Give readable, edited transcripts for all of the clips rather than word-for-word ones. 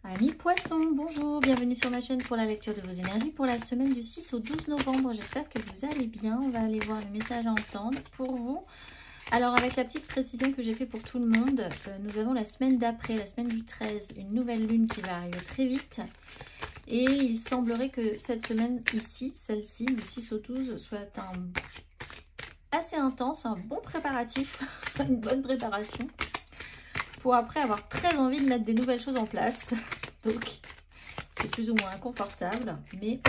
Amis poissons, bonjour, bienvenue sur ma chaîne pour la lecture de vos énergies pour la semaine du 6 au 12 novembre. J'espère que vous allez bien. On va aller voir le message à entendre pour vous. Alors avec la petite précision que j'ai fait pour tout le monde, nous avons la semaine d'après, la semaine du 13, une nouvelle lune qui va arriver très vite. Et il semblerait que cette semaine ici, celle-ci, du 6 au 12, soit assez intense, un bon préparatif, une bonne préparation. Pour après avoir très envie de mettre des nouvelles choses en place. Donc, c'est plus ou moins inconfortable. Mais,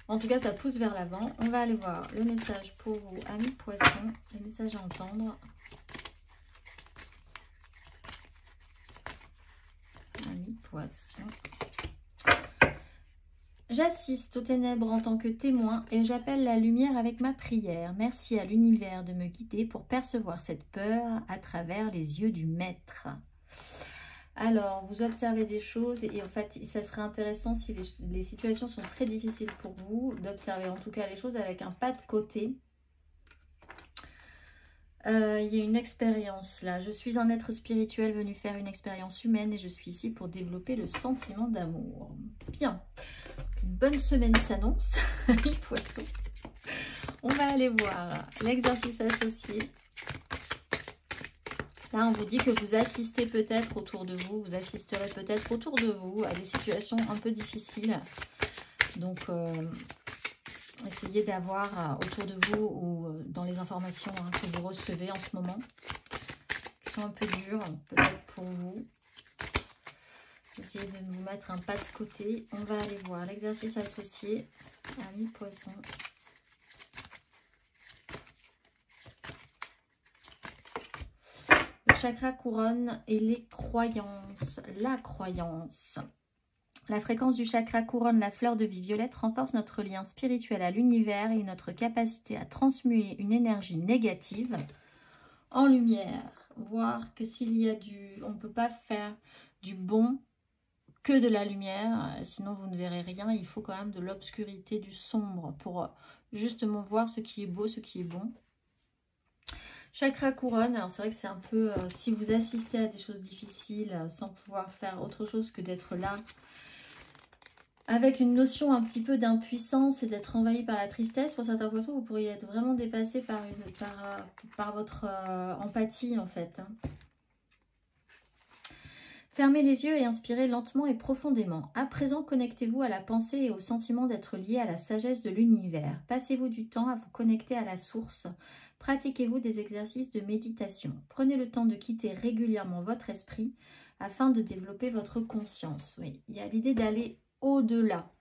en tout cas, ça pousse vers l'avant. On va aller voir le message pour vous, amis poissons. Les messages à entendre. Amis poissons. J'assiste aux ténèbres en tant que témoin et j'appelle la lumière avec ma prière. Merci à l'univers de me guider pour percevoir cette peur à travers les yeux du maître. Alors, vous observez des choses et en fait, ça serait intéressant si les situations sont très difficiles pour vous, d'observer en tout cas les choses avec un pas de côté. Il y a une expérience là. Je suis un être spirituel venu faire une expérience humaine et je suis ici pour développer le sentiment d'amour. Bien. Une bonne semaine s'annonce, amis poissons. On va aller voir l'exercice associé. Là, on vous dit que vous assistez peut-être autour de vous, vous assisterez peut-être autour de vous à des situations un peu difficiles. Donc, essayez d'avoir autour de vous ou dans les informations que vous recevez en ce moment, qui sont un peu dures, peut-être pour vous. Essayez de vous mettre un pas de côté. On va aller voir l'exercice associé. Amis poissons. Le chakra couronne et les croyances. La croyance. La fréquence du chakra couronne, la fleur de vie violette, renforce notre lien spirituel à l'univers et notre capacité à transmuer une énergie négative en lumière. Voir que s'il y a on ne peut pas faire du bon que de la lumière, sinon vous ne verrez rien. Il faut quand même de l'obscurité, du sombre pour justement voir ce qui est beau, ce qui est bon. Chakra couronne, alors c'est vrai que c'est un peu, si vous assistez à des choses difficiles sans pouvoir faire autre chose que d'être là, avec une notion un petit peu d'impuissance et d'être envahi par la tristesse, pour certains poissons, vous pourriez être vraiment dépassé par votre empathie en fait. Fermez les yeux et inspirez lentement et profondément. À présent, connectez-vous à la pensée et au sentiment d'être lié à la sagesse de l'univers. Passez-vous du temps à vous connecter à la source. Pratiquez-vous des exercices de méditation. Prenez le temps de quitter régulièrement votre esprit afin de développer votre conscience. Oui, il y a l'idée d'aller au-delà.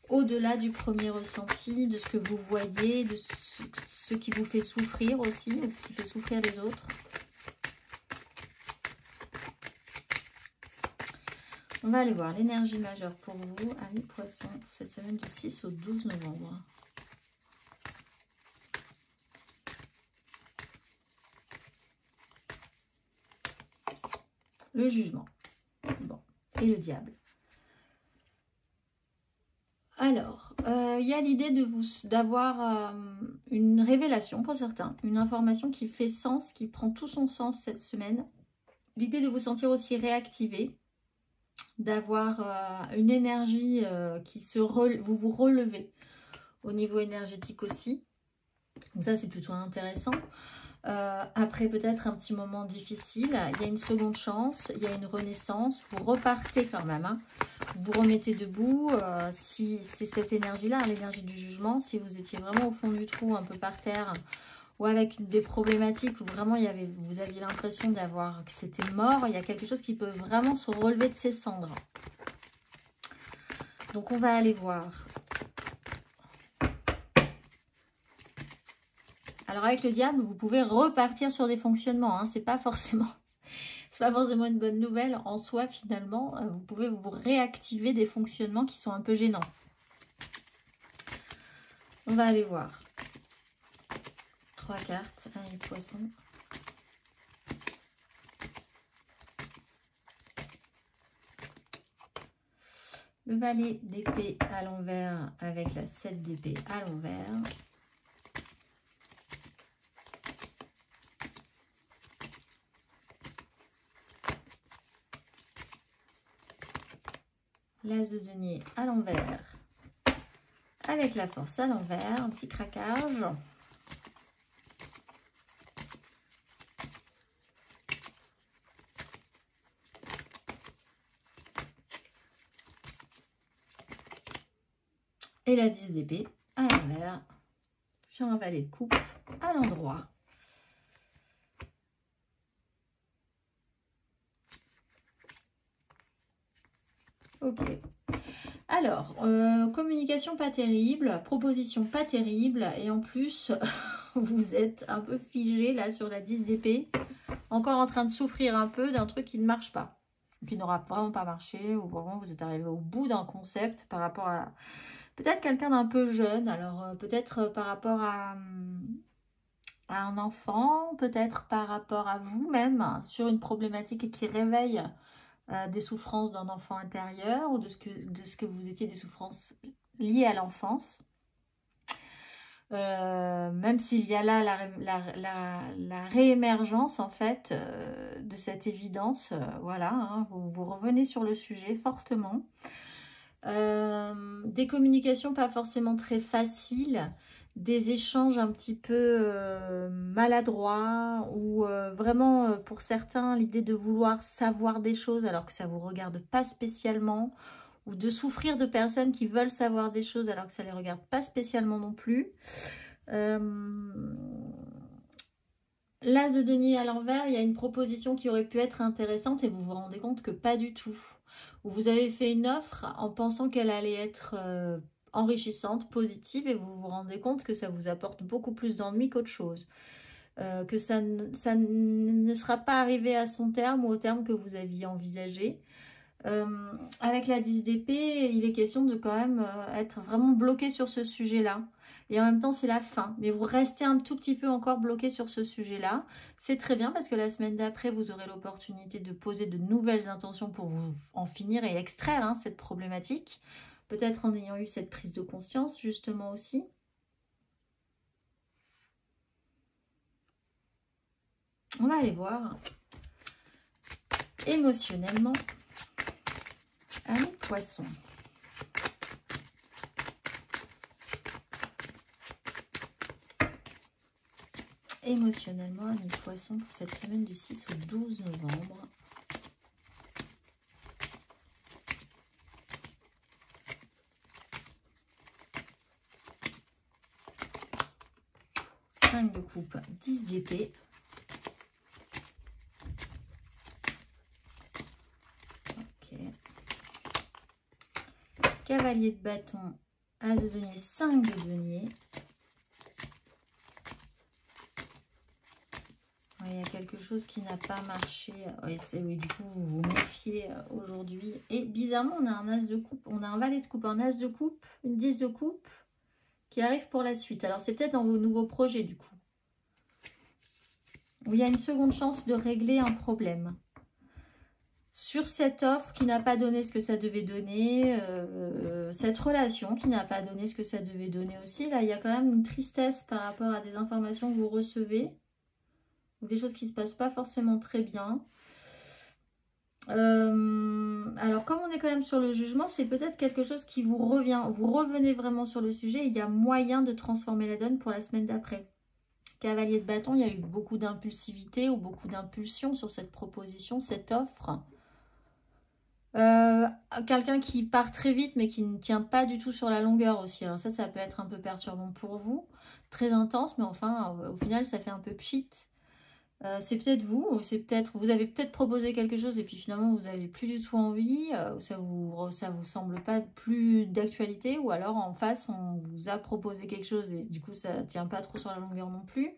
Au-delà du premier ressenti, de ce que vous voyez, de ce qui vous fait souffrir aussi, ou ce qui fait souffrir les autres. On va aller voir l'énergie majeure pour vous, amis poissons, pour cette semaine du 6 au 12 novembre. Le jugement. Bon. Et le diable. Alors, il y a l'idée d'avoir une révélation pour certains, une information qui fait sens, qui prend tout son sens cette semaine. L'idée de vous sentir aussi réactivé, d'avoir une énergie vous vous relevez au niveau énergétique aussi. Donc ça, c'est plutôt intéressant. Après peut-être un petit moment difficile, il y a une seconde chance, il y a une renaissance, vous repartez quand même, hein. Vous vous remettez debout, si c'est cette énergie-là, l'énergie du jugement, si vous étiez vraiment au fond du trou, un peu par terre, ou avec des problématiques où vraiment vous aviez l'impression que c'était mort, il y a quelque chose qui peut vraiment se relever de ses cendres. Donc on va aller voir. Alors avec le diable, vous pouvez repartir sur des fonctionnements, hein. C'est pas forcément une bonne nouvelle en soi finalement. Vous pouvez vous réactiver des fonctionnements qui sont un peu gênants. On va aller voir. 3 cartes, les poissons. Le valet d'épée à l'envers avec la 7 d'épée à l'envers. L'As de denier à l'envers. Avec la force à l'envers, un petit craquage. Et la 10 d'épée à l'envers, sur un valet de coupe à l'endroit. Ok. Alors, communication pas terrible, proposition pas terrible, et en plus, vous êtes un peu figé là sur la 10 d'épée, encore en train de souffrir un peu d'un truc qui ne marche pas, qui n'aura vraiment pas marché, ou vraiment vous êtes arrivé au bout d'un concept par rapport à peut-être quelqu'un d'un peu jeune, alors peut-être par rapport à un enfant, peut-être par rapport à vous-même, sur une problématique qui réveille des souffrances d'un enfant intérieur ou de ce que vous étiez, des souffrances liées à l'enfance. Même s'il y a là la réémergence en fait de cette évidence, voilà, hein, vous revenez sur le sujet fortement. Des communications pas forcément très faciles, des échanges un petit peu maladroits ou vraiment pour certains l'idée de vouloir savoir des choses alors que ça vous regarde pas spécialement, ou de souffrir de personnes qui veulent savoir des choses alors que ça les regarde pas spécialement non plus. L'As de denier à l'envers, il y a une proposition qui aurait pu être intéressante et vous vous rendez compte que pas du tout. Ou vous avez fait une offre en pensant qu'elle allait être enrichissante, positive, et vous vous rendez compte que ça vous apporte beaucoup plus d'ennuis qu'autre chose. Que ça ne sera pas arrivé à son terme ou au terme que vous aviez envisagé. Avec la 10 d'épée, il est question de quand même être vraiment bloqué sur ce sujet-là. Et en même temps, c'est la fin. Mais vous restez un tout petit peu encore bloqué sur ce sujet-là. C'est très bien parce que la semaine d'après, vous aurez l'opportunité de poser de nouvelles intentions pour vous en finir et extraire hein, cette problématique. Peut-être en ayant eu cette prise de conscience, justement aussi. On va aller voir émotionnellement à mes poissons. Émotionnellement à mes poissons pour cette semaine du 6 au 12 novembre. De coupe, 10 d'épée. Ok. Cavalier de bâton, As de denier, 5 de denier. Ouais, il y a quelque chose qui n'a pas marché. Ouais, oui, du coup, vous vous méfiez aujourd'hui. Et bizarrement, on a un As de coupe, on a un valet de coupe, un As de coupe, une 10 de coupe qui arrive pour la suite. Alors, c'est peut-être dans vos nouveaux projets, du coup. Où il y a une seconde chance de régler un problème. Sur cette offre qui n'a pas donné ce que ça devait donner, cette relation qui n'a pas donné ce que ça devait donner aussi, là, il y a quand même une tristesse par rapport à des informations que vous recevez, ou des choses qui ne se passent pas forcément très bien. Alors, comme on est quand même sur le jugement, c'est peut-être quelque chose qui vous revient. Vous revenez vraiment sur le sujet, il y a moyen de transformer la donne pour la semaine d'après. Cavalier de bâton, il y a eu beaucoup d'impulsivité ou beaucoup d'impulsion sur cette proposition, cette offre. Quelqu'un qui part très vite mais qui ne tient pas du tout sur la longueur aussi. Alors ça peut être un peu perturbant pour vous. Très intense, mais enfin, au final, ça fait un peu pchit. C'est peut-être vous, ou c'est peut-être vous avez peut-être proposé quelque chose et puis finalement vous n'avez plus du tout envie, ou ça vous semble pas plus d'actualité, ou alors en face on vous a proposé quelque chose et du coup ça tient pas trop sur la longueur non plus.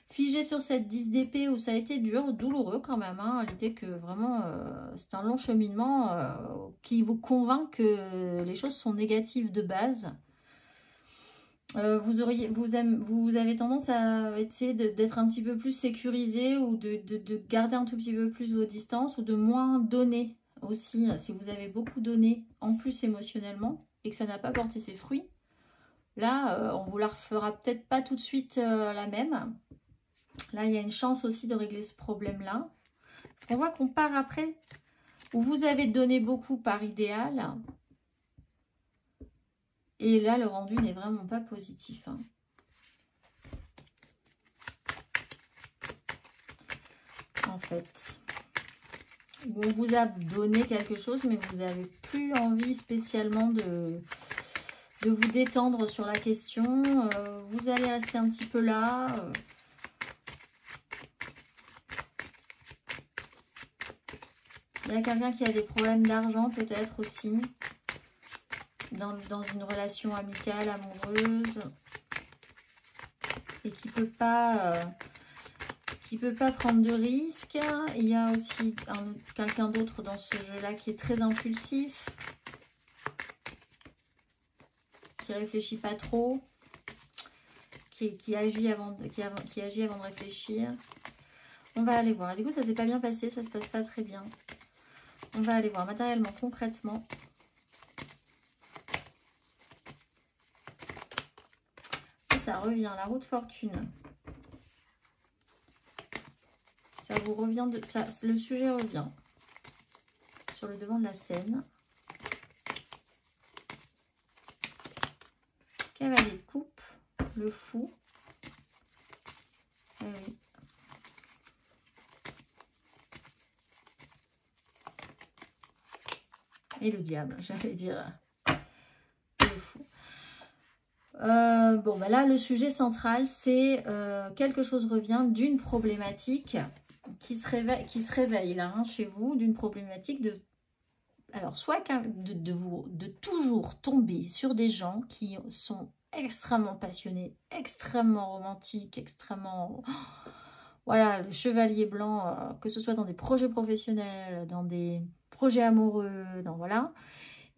Figé sur cette 10 d'épée où ça a été dur, douloureux quand même, hein, l'idée que vraiment c'est un long cheminement qui vous convainc que les choses sont négatives de base. Vous avez tendance à essayer d'être un petit peu plus sécurisé ou de garder un tout petit peu plus vos distances ou de moins donner aussi. Si vous avez beaucoup donné en plus émotionnellement et que ça n'a pas porté ses fruits, là on vous la refera peut-être pas tout de suite la même. Là il y a une chance aussi de régler ce problème là. Parce qu'on voit qu'on part après où vous avez donné beaucoup par idéal. Et là, le rendu n'est vraiment pas positif. Hein. En fait, on vous a donné quelque chose, mais vous n'avez plus envie spécialement de vous détendre sur la question. Vous allez rester un petit peu là. Il y a quelqu'un qui a des problèmes d'argent peut-être aussi. Dans une relation amicale, amoureuse. Et qui peut pas prendre de risques. Il y a aussi quelqu'un d'autre dans ce jeu-là qui est très impulsif. Qui réfléchit pas trop. Qui agit avant de réfléchir. On va aller voir. Du coup, ça s'est pas bien passé. Ça se passe pas très bien. On va aller voir matériellement, concrètement. Et ça revient. La roue de fortune. Ça vous revient de ça. Le sujet revient sur le devant de la scène. Cavalier de coupe. Le fou. Eh oui. Et le diable, j'allais dire le fou. Bon, bah là, le sujet central, c'est quelque chose revient d'une problématique qui se réveille là, hein, chez vous, d'une problématique de... Alors, soit de toujours tomber sur des gens qui sont extrêmement passionnés, extrêmement romantiques, extrêmement... Voilà, le chevalier blanc, que ce soit dans des projets professionnels, dans des projets amoureux, voilà.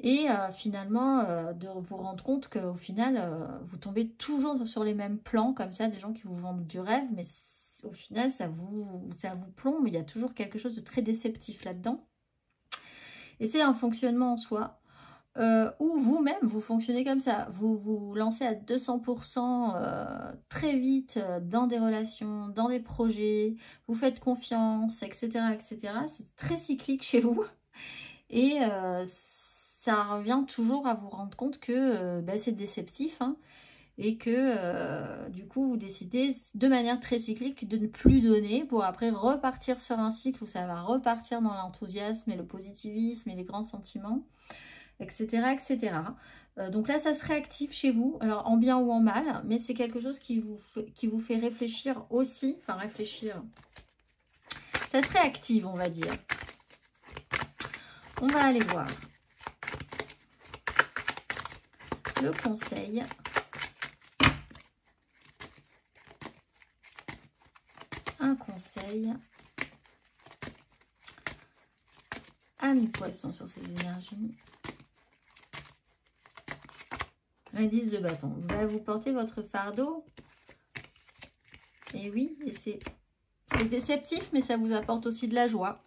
Et finalement, de vous rendre compte qu'au final, vous tombez toujours sur les mêmes plans, comme ça, des gens qui vous vendent du rêve, mais au final, ça vous plombe. Il y a toujours quelque chose de très déceptif là-dedans. Et c'est un fonctionnement en soi, où vous-même, vous fonctionnez comme ça. Vous vous lancez à 200% très vite dans des relations, dans des projets, vous faites confiance, etc. etc. C'est très cyclique chez vous. Et ça revient toujours à vous rendre compte que c'est déceptif, hein, et que du coup vous décidez de manière très cyclique de ne plus donner pour après repartir sur un cycle où ça va repartir dans l'enthousiasme et le positivisme et les grands sentiments, etc. etc. Donc là ça se réactive chez vous, alors en bien ou en mal, mais c'est quelque chose qui vous fait réfléchir aussi, enfin réfléchir, ça se réactive on va dire. On va aller voir le conseil. Un conseil à mi-poisson sur ces énergies. L'indice de bâton. Vous portez votre fardeau. Et oui, et c'est déceptif, mais ça vous apporte aussi de la joie.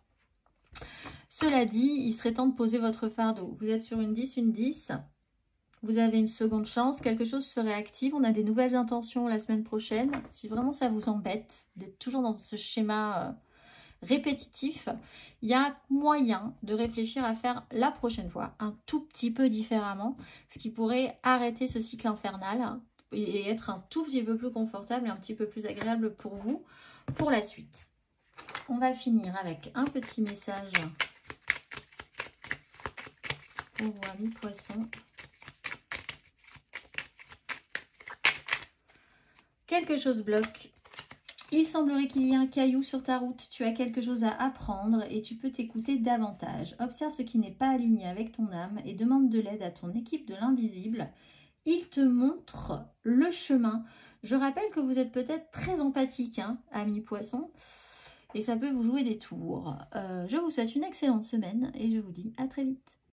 Cela dit, il serait temps de poser votre fardeau. Vous êtes sur une 10. Vous avez une seconde chance. Quelque chose se réactive. On a des nouvelles intentions la semaine prochaine. Si vraiment ça vous embête d'être toujours dans ce schéma répétitif, il y a moyen de réfléchir à faire la prochaine fois un tout petit peu différemment. Ce qui pourrait arrêter ce cycle infernal et être un tout petit peu plus confortable et un petit peu plus agréable pour vous pour la suite. On va finir avec un petit message pour vous, amis poissons. Quelque chose bloque. Il semblerait qu'il y ait un caillou sur ta route. Tu as quelque chose à apprendre et tu peux t'écouter davantage. Observe ce qui n'est pas aligné avec ton âme et demande de l'aide à ton équipe de l'invisible. Il te montre le chemin. Je rappelle que vous êtes peut-être très empathique, hein, amis poissons. Et ça peut vous jouer des tours. Je vous souhaite une excellente semaine et je vous dis à très vite.